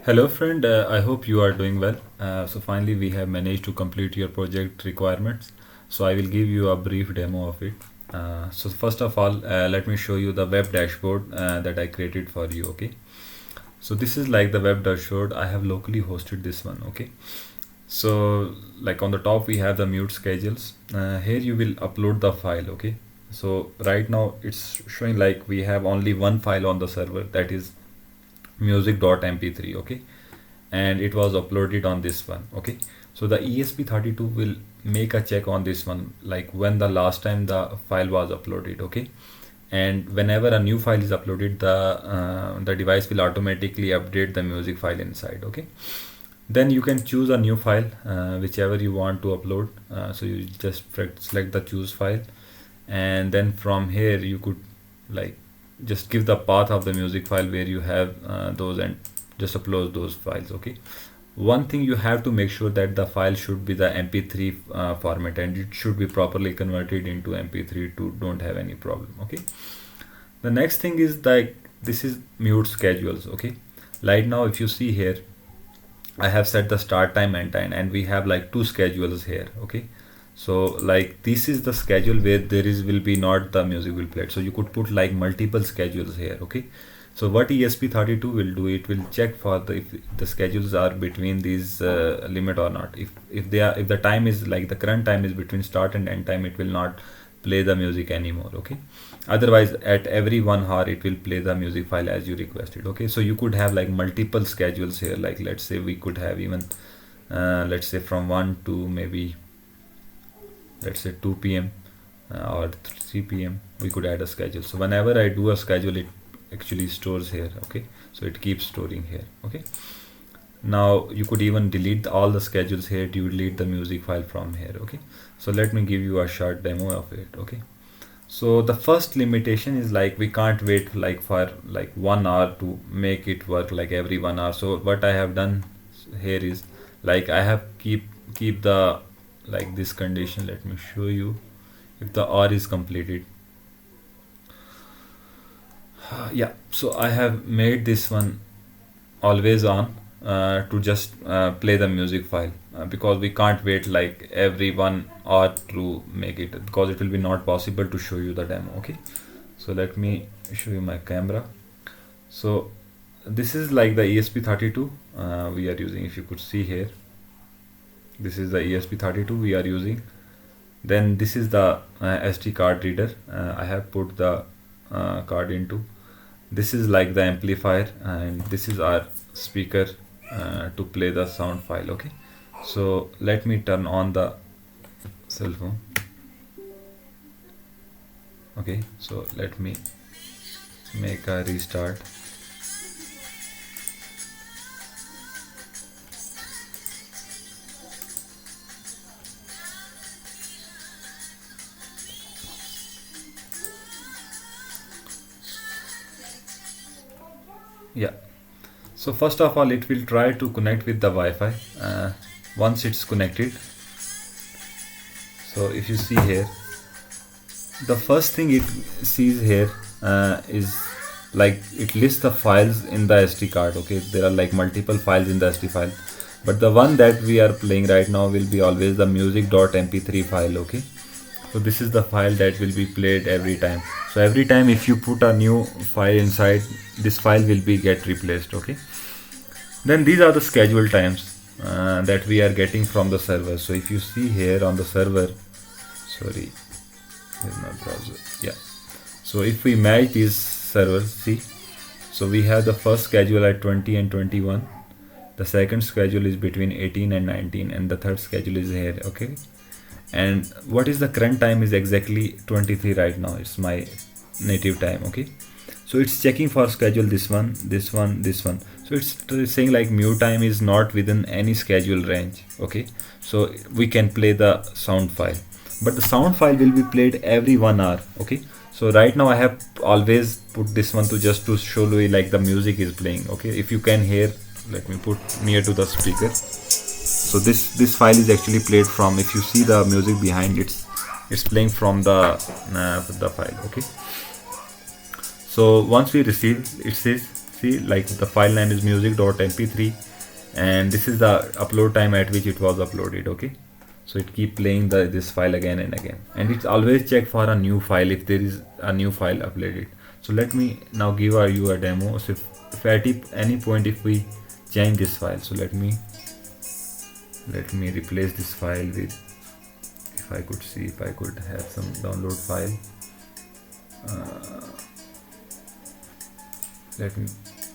Hello friend, I hope you are doing well. So finally we have managed to complete your project requirements. So I will give you a brief demo of it. So first of all, let me show you the web dashboard that I created for you. Okay. So this is like the web dashboard. I have locally hosted this one. Okay. So like on the top we have the mute schedules. Here you will upload the file. Okay. So right now it's showing like we have only one file on the server, that is music.mp3. okay, and it was uploaded on this one. Okay, so the ESP32 will make a check on this one, like when the last time the file was uploaded. Okay, and whenever a new file is uploaded, the device will automatically update the music file inside. Okay, then you can choose a new file, whichever you want to upload. So you just select the choose file, and then from here you could like just give the path of the music file where you have those, and just upload those files. Okay, one thing you have to make sure that the file should be the mp3 format, and it should be properly converted into mp3 to don't have any problem. Okay, the next thing is that this is mute schedules. Okay, right now if you see here, I have set the start time, end time, and we have like two schedules here. Okay, so like this is the schedule where there is will be not the music will play. So you could put like multiple schedules here. Okay, so what ESP32 will do, it will check for if the schedules are between these limit or not. If they are, if the time is like the current time is between start and end time, it will not play the music anymore. Okay, otherwise at every 1 hour it will play the music file as you requested. Okay, so you could have like multiple schedules here, like let's say we could have even let's say from 1 to maybe let's say 2 p.m. Or 3 p.m. we could add a schedule. So whenever I do a schedule, it actually stores here. Okay, so it keeps storing here. Okay, now you could even delete all the schedules here. You delete the music file from here. Okay, so let me give you a short demo of it. Okay, so the first limitation is like we can't wait like for like 1 hour to make it work like every 1 hour. So what I have done here is like I have keep the like this condition. Let me show you. If the OR is completed, yeah, so I have made this one always on to just play the music file, because we can't wait like every 1 hour to make it, because it will be not possible to show you the demo. Okay, so let me show you my camera. So this is like the ESP32 we are using. If you could see here, this is the ESP32 we are using. Then this is the SD card reader I have put the card into. This is like the amplifier, and this is our speaker to play the sound file. Okay, so let me turn on the cell phone. Okay, so let me make a restart. Yeah, so first of all it will try to connect with the Wi-Fi. Once it's connected, so if you see here, the first thing it sees here is like it lists the files in the SD card. Okay, there are like multiple files in the SD file, but the one that we are playing right now will be always the music.mp3 file. Okay, so this is the file that will be played every time. So every time if you put a new file inside, this file will be get replaced. Okay, then these are the schedule times that we are getting from the server. So if you see here on the server, sorry, here's my browser. Yeah, so if we match these servers, see, so we have the first schedule at 20 and 21, the second schedule is between 18 and 19, and the third schedule is here. Okay, and what is the current time is exactly 23 right now. It's my native time. Okay, so it's checking for schedule this one, this one, this one. So it's saying like mute time is not within any schedule range. Okay, so we can play the sound file, but the sound file will be played every 1 hour. Okay, so right now I have always put this one to just to show you like the music is playing. Okay, if you can hear, let me put near to the speaker. So this file is actually played from, if you see the music behind, it's playing from the file. Okay, so once we receive, it says, see, like the file name is music.mp3, and this is the upload time at which it was uploaded. Okay, so it keep playing this file again and again, and it's always check for a new file if there is a new file uploaded. So let me now give you a demo. So if at any point if we change this file, so let me replace this file with, if I could see if I could have some download file. Let me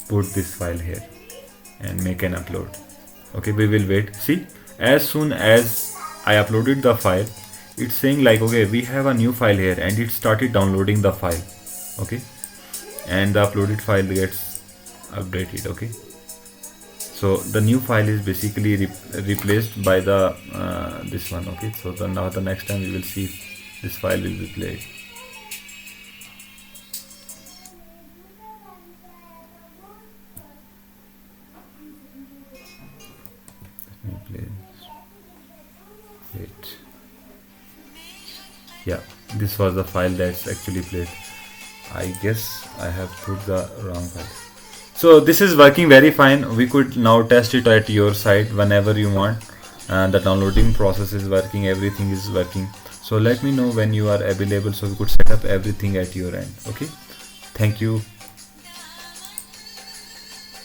put this file here and make an upload. Okay, we will wait. See, as soon as I uploaded the file, it's saying like, okay, we have a new file here, and it started downloading the file. Okay, and the uploaded file gets updated. Okay, so the new file is basically replaced by the this one. Okay, so now the next time we will see if this file will be played. Wait. Yeah, this was the file that's actually played. I guess I have put the wrong file. So this is working very fine. We could now test it at your site whenever you want. The downloading process is working, everything is working. So let me know when you are available so we could set up everything at your end. Okay, thank you.